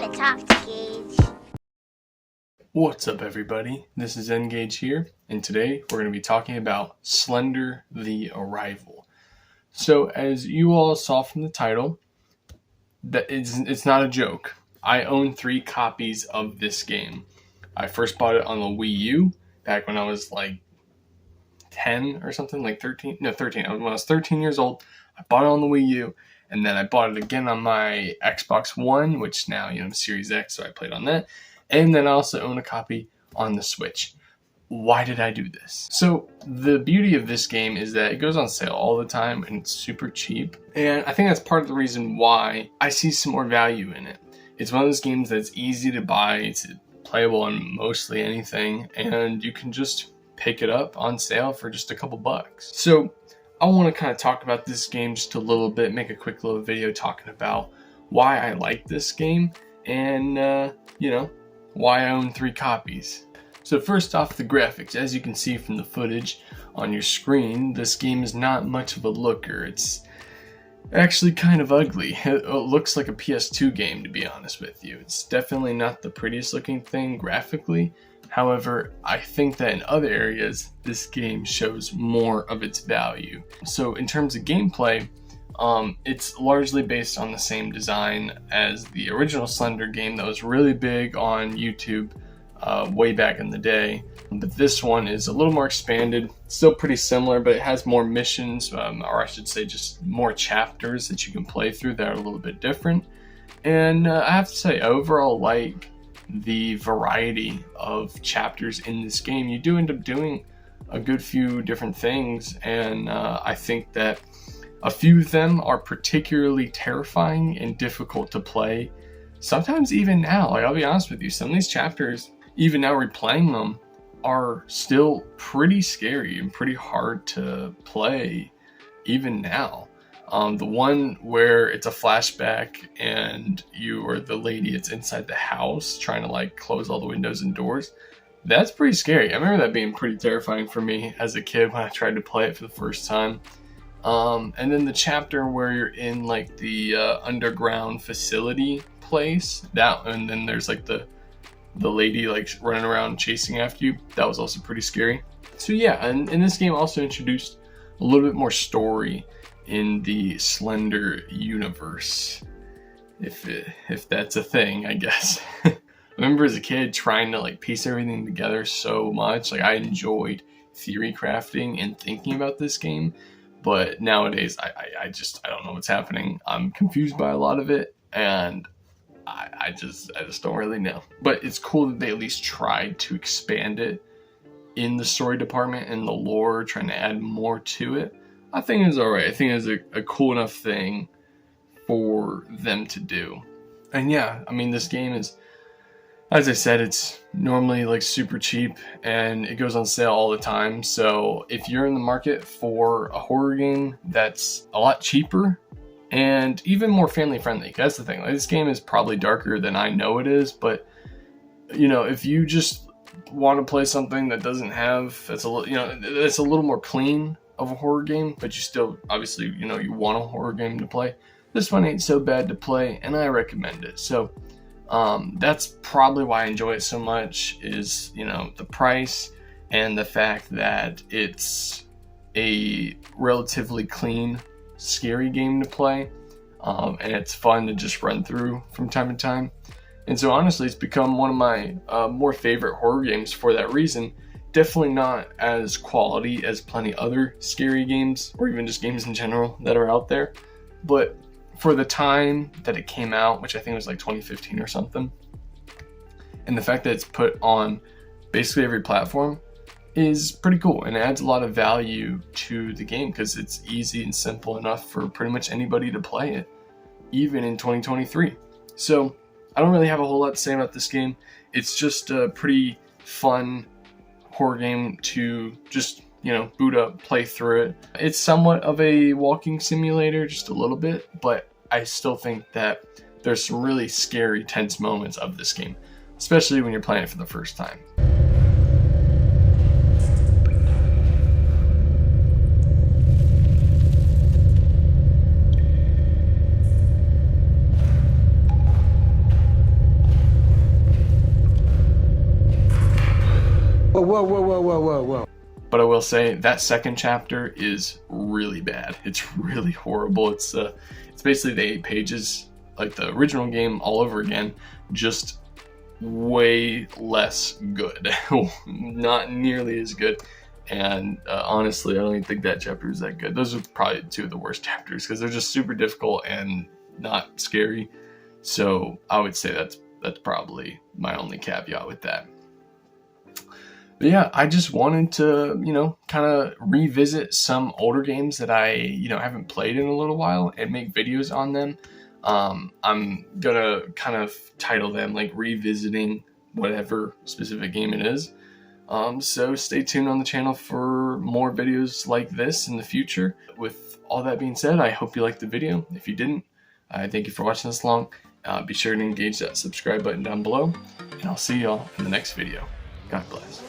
to talk to Gage. What's up, everybody? This is Engage here, and today we're going to be talking about Slender the Arrival. So, as you all saw from the title, it's not a joke. I own 3 copies of this game. I first bought it on the Wii U back when I was like 10 or something, like 13. No, 13. When I was 13 years old, I bought it on the Wii U, and then I bought it again on my Xbox One, which now, Series X, so I played on that. And then I also own a copy on the Switch. Why did I do this? So the beauty of this game is that it goes on sale all the time and it's super cheap. And I think that's part of the reason why I see some more value in it. It's one of those games that's easy to buy. It's playable on mostly anything. And you can just pick it up on sale for just a couple bucks. So I want to kind of talk about this game just a little bit, make a quick little video talking about why I like this game and, why I own 3 copies. So first off, the graphics. As you can see from the footage on your screen, this game is not much of a looker. It's actually kind of ugly. It looks like a PS2 game, to be honest with you. It's definitely not the prettiest looking thing graphically. However, I think that in other areas, this game shows more of its value. So in terms of gameplay, it's largely based on the same design as the original Slender game that was really big on YouTube way back in the day. But this one is a little more expanded, still pretty similar, but it has more missions, or I should say just more chapters that you can play through that are a little bit different. And I have to say, I overall like the variety of chapters in this game. You do end up doing a good few different things, and I think that a few of them are particularly terrifying and difficult to play. Sometimes even now, I'll be honest with you, some of these chapters, even now replaying them, are still pretty scary and pretty hard to play even now. The one where it's a flashback and you are the lady that's inside the house trying to close all the windows and doors, that's pretty scary. I remember that being pretty terrifying for me as a kid when I tried to play it for the first time. And then the chapter where you're in the underground facility place, and then there's the lady running around chasing after you, that was also pretty scary. So yeah, and this game also introduced a little bit more story in the Slender universe, if that's a thing, I guess. I remember as a kid trying to piece everything together so much. I enjoyed theory crafting and thinking about this game. But nowadays, I don't know what's happening. I'm confused by a lot of it, and I just don't really know. But it's cool that they at least tried to expand it in the story department and the lore, trying to add more to it. I think it's alright. I think it's a cool enough thing for them to do. And yeah, I mean, this game is, as I said, it's normally super cheap and it goes on sale all the time. So if you're in the market for a horror game that's a lot cheaper and even more family friendly, that's the thing. This game is probably darker than I know it is, but if you just want to play something that doesn't have, that's a little more clean of a horror game, but you still obviously you want a horror game to play, this one ain't so bad to play, and I recommend it. So that's probably why I enjoy it so much, is the price and the fact that it's a relatively clean, scary game to play, and it's fun to just run through from time to time. And so honestly, it's become one of my more favorite horror games for that reason. Definitely not as quality as plenty other scary games, or even just games in general that are out there, but for the time that it came out, which I think was 2015 or something, and the fact that it's put on basically every platform is pretty cool, and it adds a lot of value to the game because it's easy and simple enough for pretty much anybody to play it, even in 2023. So I don't really have a whole lot to say about this game. It's just a pretty fun horror game to just boot up, play through it. It's somewhat of a walking simulator, just a little bit, but I still think that there's some really scary, tense moments of this game, especially when you're playing it for the first time. Whoa. But I will say that second chapter is really bad. It's really horrible. It's basically the 8 pages like the original game all over again, just way less good. Not nearly as good. And honestly, I don't even think that chapter is that good. Those are probably 2 of the worst chapters because they're just super difficult and not scary. So I would say that's probably my only caveat with that. But yeah, I just wanted to, kind of revisit some older games that I, haven't played in a little while and make videos on them. I'm gonna kind of title them like revisiting whatever specific game it is. So stay tuned on the channel for more videos like this in the future. With all that being said, I hope you liked the video. If you didn't, I thank you for watching this long. Be sure to engage that subscribe button down below, and I'll see y'all in the next video. God bless.